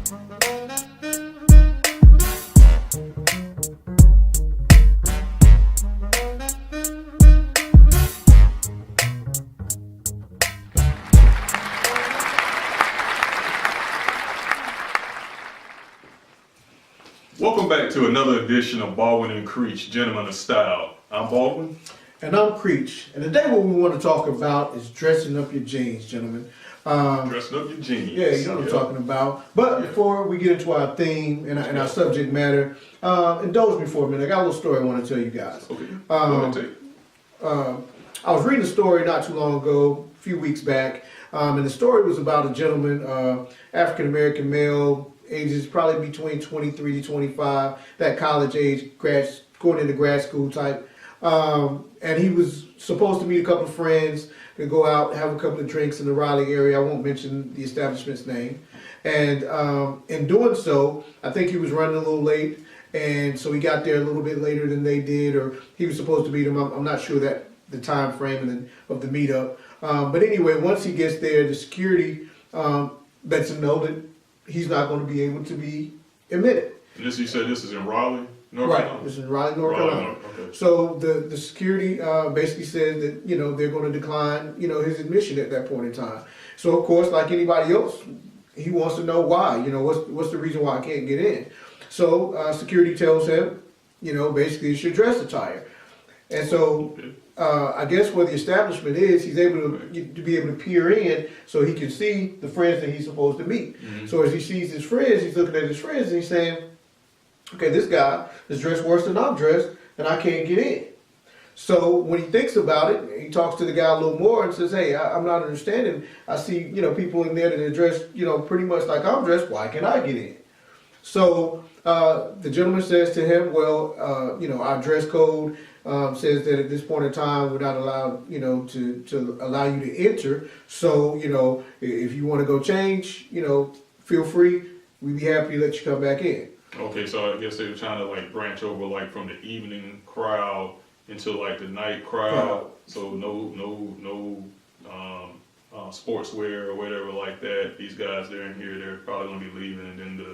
Welcome back to another edition of Baldwin and Creech, Gentlemen of Style. I'm Baldwin. And I'm Creech. And today what we want to talk about is dressing up your jeans, gentlemen. Dressing up your jeans. Yeah, you know what I'm talking about. But before we get into our theme and our subject matter, indulge me for a minute. I got a little story I want to tell you guys. Okay, go ahead, take it. I was reading a story not too long ago, a few weeks back, and the story was about a gentleman, African-American male, ages probably between 23 to 25, that college age, going into grad school type. And he was supposed to meet a couple of friends to go out, have a couple of drinks in the Raleigh area. I won't mention the establishment's name. And in doing so, I think he was running a little late. And so he got there a little bit later than they did, or he was supposed to meet them. I'm not sure that the time frame of the meetup. But anyway, once he gets there, the security lets him know that he's not going to be able to be admitted. And this, you said this is in Raleigh, North Right, Carolina? this is in Raleigh, North Carolina. Okay. So the security basically said that, they're going to decline, his admission at that point in time. So of course, like anybody else, he wants to know why, what's the reason why I can't get in. So security tells him, basically it's your dress attire. And so I guess where the establishment is, he's able to be able to peer in so he can see the friends that he's supposed to meet. Mm-hmm. So as he sees his friends, he's looking at his friends and he's saying, okay, this guy is dressed worse than I'm dressed and I can't get in. So when he thinks about it, he talks to the guy a little more and says, hey, I'm not understanding. I see, people in there that are dressed, pretty much like I'm dressed. Why can't I get in? So the gentleman says to him, well, our dress code says that at this point in time we're not allowed, to allow you to enter. So, if you want to go change, feel free. We'd be happy to let you come back in. Okay, so I guess they were trying to branch over from the evening crowd into the night crowd. Right. So no sportswear or whatever like that. These guys, they're in here. They're probably gonna be leaving, and then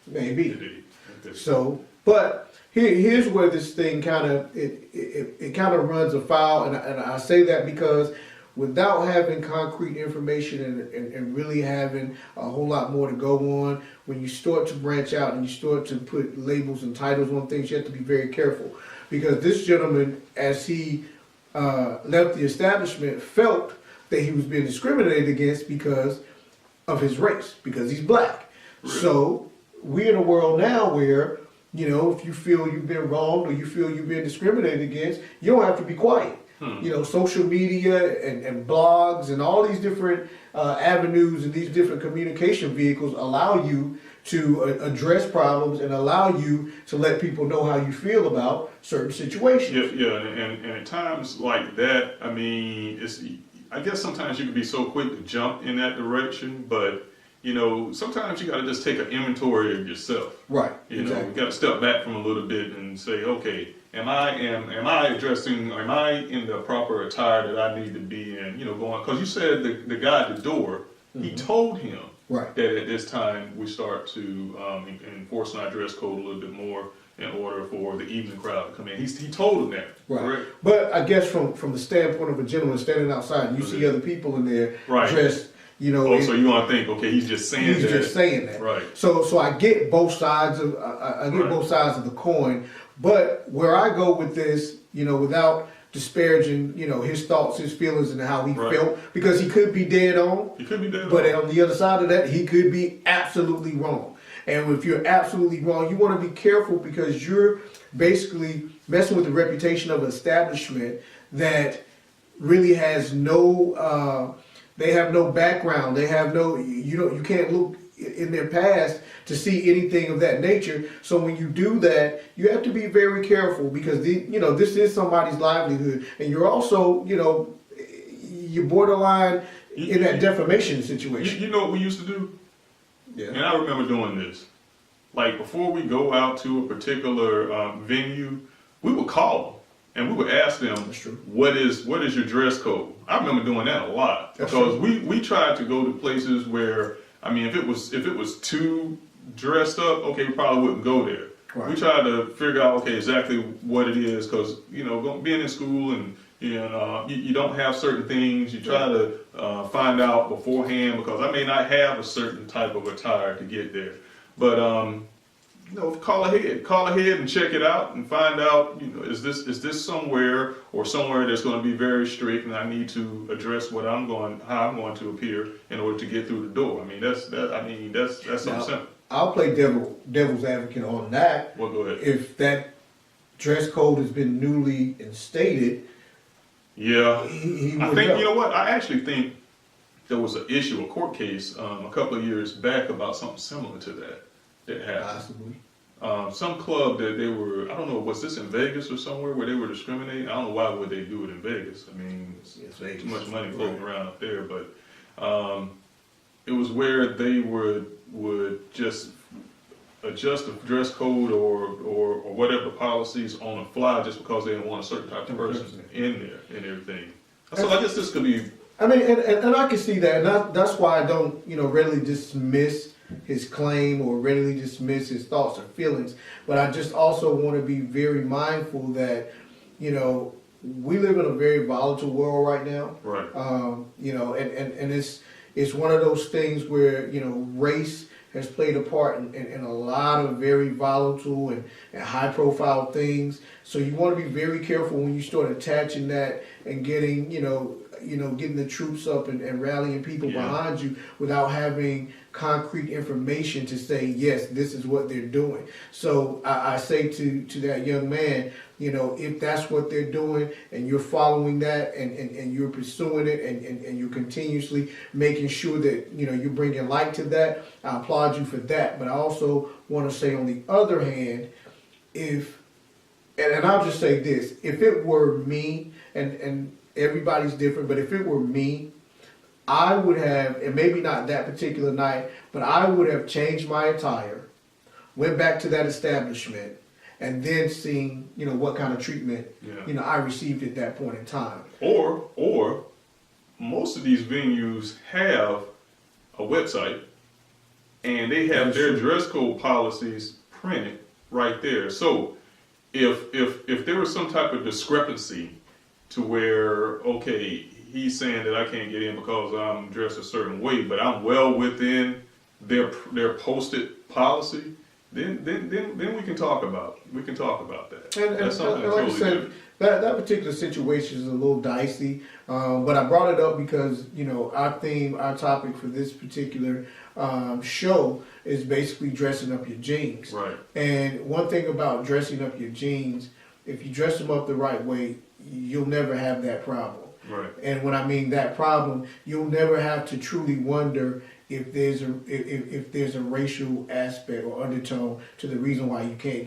maybe. So, but here's where this thing kind of runs afoul, and I say that because without having concrete information and really having a whole lot more to go on, when you start to branch out and you start to put labels and titles on things, you have to be very careful. Because this gentleman, as he left the establishment, felt that he was being discriminated against because of his race, because he's black. Really? So we're in a world now where, if you feel you've been wronged or you feel you've been discriminated against, you don't have to be quiet. Social media and blogs and all these different avenues and these different communication vehicles allow you to address problems and allow you to let people know how you feel about certain situations. Yeah, and at times like that, I guess sometimes you can be so quick to jump in that direction, but sometimes you got to just take an inventory of yourself. Right. Exactly. You got to step back from a little bit and say, okay, am I in the proper attire that I need to be in? Because you said the guy at the door, he told him that at this time we start to enforce our dress code a little bit more in order for the evening crowd to come in. He told him that. Right. Correct? But I guess from the standpoint of a gentleman standing outside, and you see other people in there dressed. So you want to think, okay, he's just saying that. He's just saying that. Right. So I get both sides of both sides of the coin, but where I go with this, without disparaging, his thoughts, his feelings, and how he felt, because he could be dead on. He could be dead on. But on the other side of that, he could be absolutely wrong. And if you're absolutely wrong, you want to be careful because you're basically messing with the reputation of an establishment that really has no. They have no background. They have no, you can't look in their past to see anything of that nature. So when you do that, you have to be very careful because this is somebody's livelihood, and you're also, you're borderline in that defamation situation. You know what we used to do? Yeah. And I remember doing this. Before we go out to a particular venue, we would call them. And we would ask them, what is your dress code? I remember doing that a lot because we tried to go to places where, if it was too dressed up, okay, we probably wouldn't go there. Right. We try to figure out, okay, exactly what it is, because, being in school and, you don't have certain things, you try to find out beforehand, because I may not have a certain type of attire to get there. But, call ahead and check it out and find out, is this somewhere that's going to be very strict, and I need to address how I'm going to appear in order to get through the door. I mean, that's something simple. I'll play devil's advocate on that. Well, go ahead. If that dress code has been newly instated, yeah, he I would think know. I actually think there was a court case a couple of years back about something similar to that happened. Possibly. Some club that they were, I don't know, was this in Vegas or somewhere where they were discriminating? I don't know why would they do it in Vegas. I mean, it's Vegas. Too much money floating around up there, but it was where they would just adjust the dress code or whatever policies on the fly just because they didn't want a certain type of person in there and everything. So I guess this could be. I mean, and I can see that, and that's why I don't, readily dismiss his claim or readily dismiss his thoughts or feelings. But I just also want to be very mindful that, we live in a very volatile world right now. Right. And it's one of those things where, race has played a part in a lot of very volatile and high profile things. So you want to be very careful when you start attaching that and getting, getting the troops up and rallying people behind you without having concrete information to say, yes, this is what they're doing. So I say to that young man, if that's what they're doing and you're following that and you're pursuing it and you're continuously making sure that, you're bringing light to that, I applaud you for that. But I also want to say on the other hand, and I'll just say this, if it were me, and everybody's different, but if it were me, I would have, and maybe not that particular night, but I would have changed my attire, went back to that establishment, and then seen, what kind of treatment, I received at that point in time. Or most of these venues have a website, and they have their dress code policies printed right there. So if there was some type of discrepancy to where, okay, he's saying that I can't get in because I'm dressed a certain way, but I'm well within their posted policy, then we can talk about that. And That's something like totally I said, different. that particular situation is a little dicey, but I brought it up because our topic for this particular show is basically dressing up your jeans. Right. And one thing about dressing up your jeans, if you dress them up the right way, you'll never have that problem. Right. And when I mean that problem, you'll never have to truly wonder if there's a racial aspect or undertone to the reason why you can't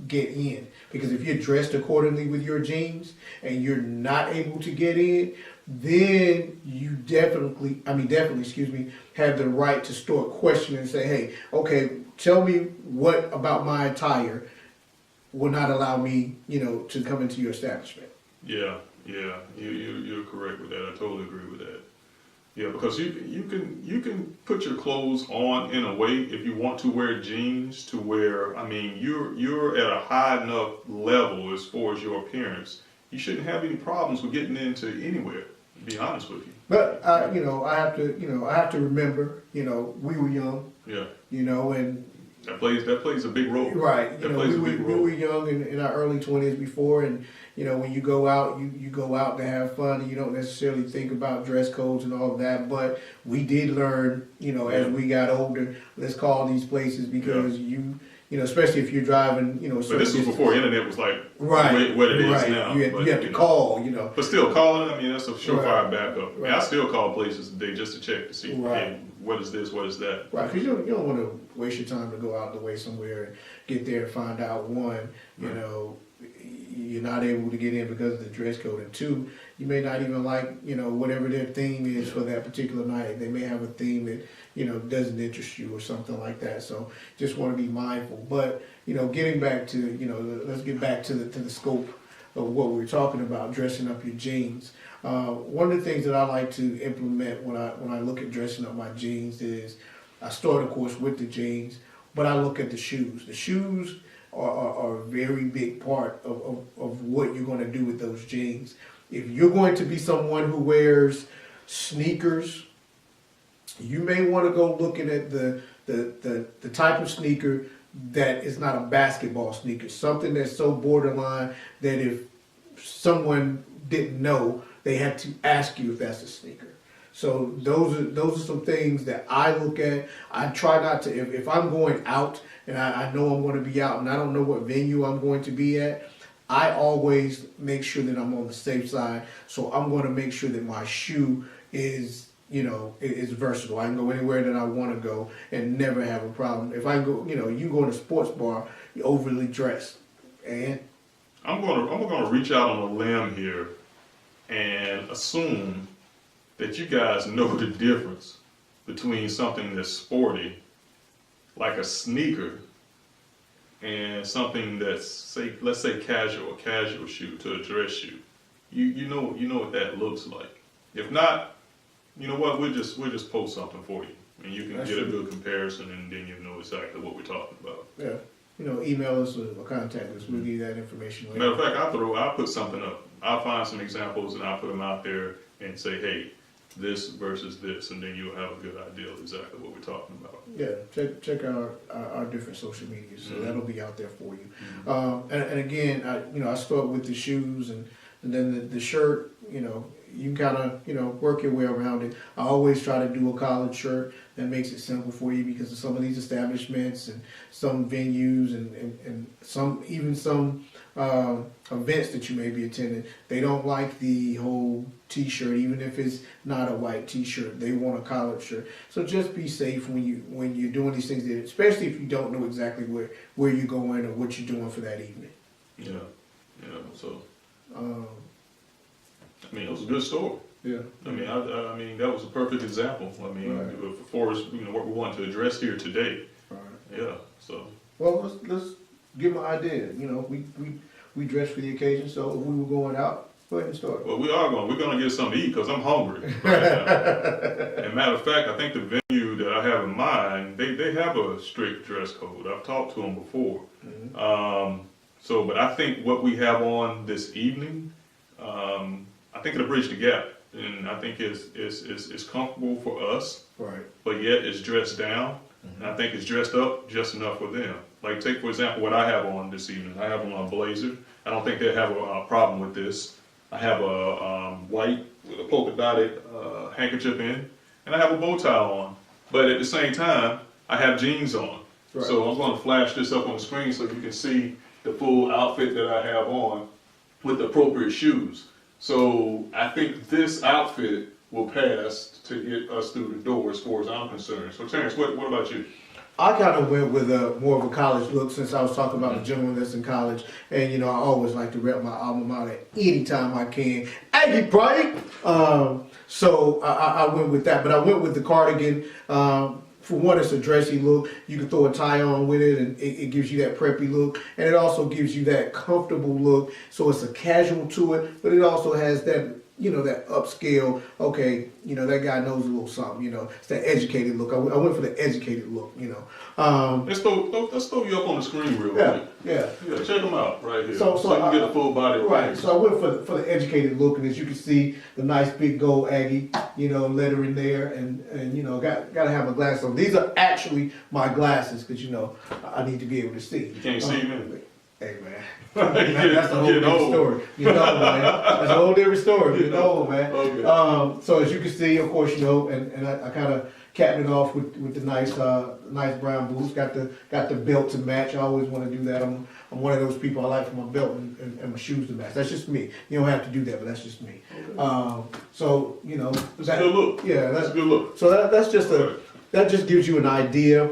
get in. Because if you're dressed accordingly with your jeans and you're not able to get in, then you definitely have the right to start questioning and say, hey, okay, tell me what about my attire will not allow me, to come into your establishment. Yeah, you're correct with that. I totally agree with that. Yeah, because you can put your clothes on in a way if you want to wear jeans to where, I mean, you're at a high enough level as far as your appearance. You shouldn't have any problems with getting into anywhere, to be honest with you. But I have to remember, we were young. Yeah. And that plays a big role. Right. We were young in our early 20s before, and when you go out, you go out to have fun, and you don't necessarily think about dress codes and all of that. But we did learn, as we got older, let's call these places because especially if you're driving, But this was before internet was like what it is now. You have to call, But still calling, I mean, that's a surefire backup. Right. I still call places today just to check to see, hey, what is this, what is that? Right, because you don't want to waste your time to go out the way somewhere and get there and find out, one, you're not able to get in because of the dress code, and two, you may not even like, whatever their theme is for that particular night. They may have a theme that, doesn't interest you or something like that. So just want to be mindful. But, getting back to, let's get back to the scope of what we're talking about, dressing up your jeans. One of the things that I like to implement when I look at dressing up my jeans is I start, of course, with the jeans. but I look at the shoes. The shoes are a very big part of what you're going to do with those jeans. If you're going to be someone who wears sneakers, you may want to go looking at the type of sneaker that is not a basketball sneaker, something that's so borderline that if someone didn't know, they had to ask you if that's a sneaker. So those are some things that I look at. I try not to, if I'm going out and I know I'm going to be out and I don't know what venue I'm going to be at, I always make sure that I'm on the safe side. So I'm going to make sure that my shoe is, is versatile. I can go anywhere that I want to go and never have a problem. If I go, you go in a sports bar, you're overly dressed, and I'm gonna reach out on a limb here and assume that you guys know the difference between something that's sporty, like a sneaker, and something that's, let's say casual, a casual shoe to a dress shoe. You know what that looks like. If not, you know what? We'll just post something for you, and you can get a good comparison, and then you know exactly what we're talking about. Yeah. Email us or contact us. We'll give you that information later. Matter of fact, I'll put something up. I'll find some examples and I'll put them out there and say, hey, this versus this, and then you'll have a good idea of exactly what we're talking about. Yeah, check our different social media, so that'll be out there for you. And again, I start with the shoes and then the shirt. You can kind of work your way around it. I always try to do a collared shirt that makes it simple for you, because of some of these establishments and some venues and some events that you may be attending, they don't like the whole t-shirt, even if it's not a white t-shirt. They want a collared shirt. So just be safe when you're doing these things, especially if you don't know exactly where you're going or what you're doing for that evening. Yeah. So it was a good story. Yeah. I mean, that was a perfect example. I mean, right. For us, what we want to address here today. Right. Yeah. So. Well, let's give them an idea. We dress for the occasion, so if we were going out, go ahead and start. Well, we're going to get something to eat because I'm hungry right now. And matter of fact, I think the venue that I have in mind, they have a strict dress code. I've talked to them before. Mm-hmm. But I think what we have on this evening, I think it'll bridge the gap. And I think it's comfortable for us, right? But yet it's dressed down, and I think it's dressed up just enough for them. Like, take for example what I have on this evening. I have on a blazer. I don't think they have a problem with this. I have a white with a polka dotted handkerchief in, and I have a bow tie on. But at the same time, I have jeans on. Right. So I'm going to flash this up on the screen so you can see the full outfit that I have on with the appropriate shoes. So I think this outfit will pass to get us through the door as far as I'm concerned. So Terrence, what about you? I kind of went with more of a college look, since I was talking about the gentleman that's in college. And, I always like to rep my alma mater anytime I can. Aggie Pride! So I went with that. But I went with the cardigan. For one, it's a dressy look. You can throw a tie on with it, and it gives you that preppy look. And it also gives you that comfortable look. So it's a casual to it, but it also has that, that upscale, okay, that guy knows a little something, it's that educated look. I went for the educated look, Let's throw you up on the screen real quick. Yeah, check them out right here. So you can get a full body. Right, so I went for the educated look, and as you can see, the nice big gold Aggie, lettering there, and got to have my glasses on. These are actually my glasses, because, I need to be able to see. You can't see me? Hey, man. That's a whole different story. Man. That's a whole different story. Man. Okay. So as you can see, of course, and I kind of capped it off with the nice brown boots. Got the belt to match. I always want to do that. I'm one of those people. I like for my belt and my shoes to match. That's just me. You don't have to do that, but that's just me. Okay. So that's a good look. Yeah, that's a good look. So that just gives you an idea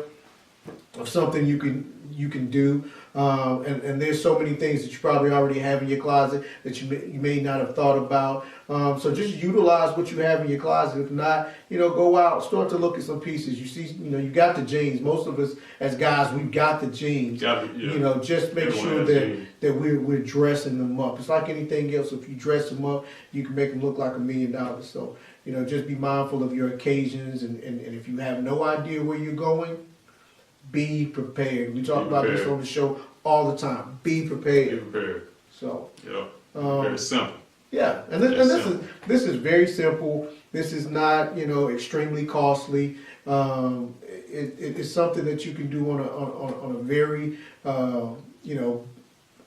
of something you can do. And there's so many things that you probably already have in your closet that you may not have thought about. So just utilize what you have in your closet. If not, go out, start to look at some pieces. You see, you got the jeans. Most of us as guys, we've got the jeans. Just make sure that we're dressing them up. It's like anything else. If you dress them up, you can make them look like $1 million. So, just be mindful of your occasions. And if you have no idea where you're going, be prepared. We talk about this on the show all the time. Be prepared. Be prepared. So, yeah, very simple. Yeah, and this is very simple. This is not extremely costly. It's something that you can do on a very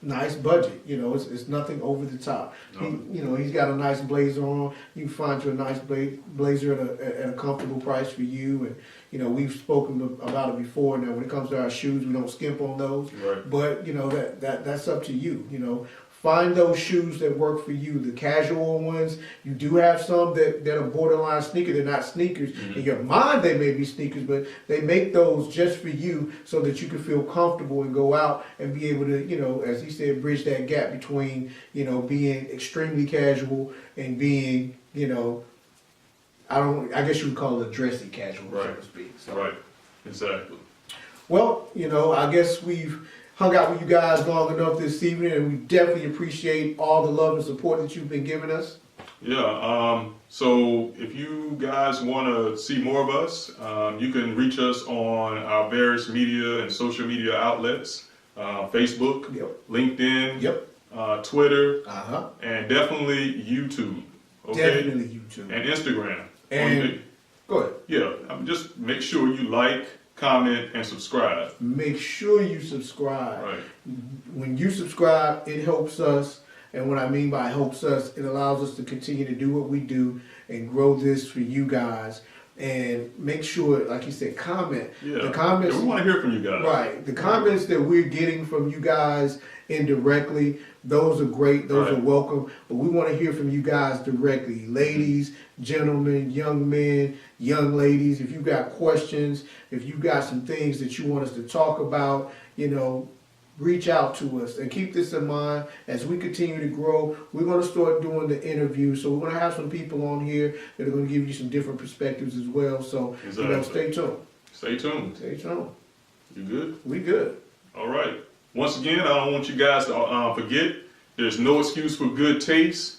nice budget. It's nothing over the top. No. He's got a nice blazer on. You can find you a nice blazer at a comfortable price for you. And we've spoken about it before. Now, when it comes to our shoes, we don't skimp on those. Right. But that's up to you. Find those shoes that work for you. The casual ones, you do have some that are borderline sneaker. They're not sneakers. Mm-hmm. In your mind, they may be sneakers, but they make those just for you so that you can feel comfortable and go out and be able to, as he said, bridge that gap between, being extremely casual and being, I guess you would call it a dressy casual, right. so to speak. So. Right, exactly. Well, I guess we've hung out with you guys long enough this evening, and we definitely appreciate all the love and support that you've been giving us. Yeah, so if you guys want to see more of us, you can reach us on our various media and social media outlets, Facebook, yep. LinkedIn, yep. Twitter, uh-huh. and definitely YouTube. Okay? Definitely YouTube. And Instagram. And go ahead. Yeah, just make sure you like, comment, and subscribe. Make sure you subscribe. Right. When you subscribe, it helps us. And what I mean by helps us, it allows us to continue to do what we do and grow this for you guys. And make sure, like you said, comment. Yeah. The comments. Yeah, we want to hear from you guys. Right. The comments that we're getting from you guys indirectly, those are great. Those right. are welcome. But we want to hear from you guys directly. Ladies, gentlemen, young men, young ladies. If you've got questions, if you've got some things that you want us to talk about, reach out to us. And keep this in mind, as we continue to grow, we're going to start doing the interviews. So we're going to have some people on here that are going to give you some different perspectives as well. So, exactly. Stay tuned. Stay tuned. Stay tuned. You good? We good. All right. Once again, I don't want you guys to forget, there's no excuse for good taste.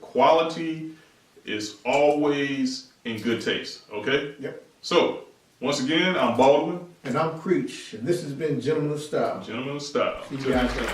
Quality is always in good taste. Okay? Yep. So, once again, I'm Baldwin. And I'm Creech. And this has been Gentlemen of Style. Gentlemen of Style. See you guys later.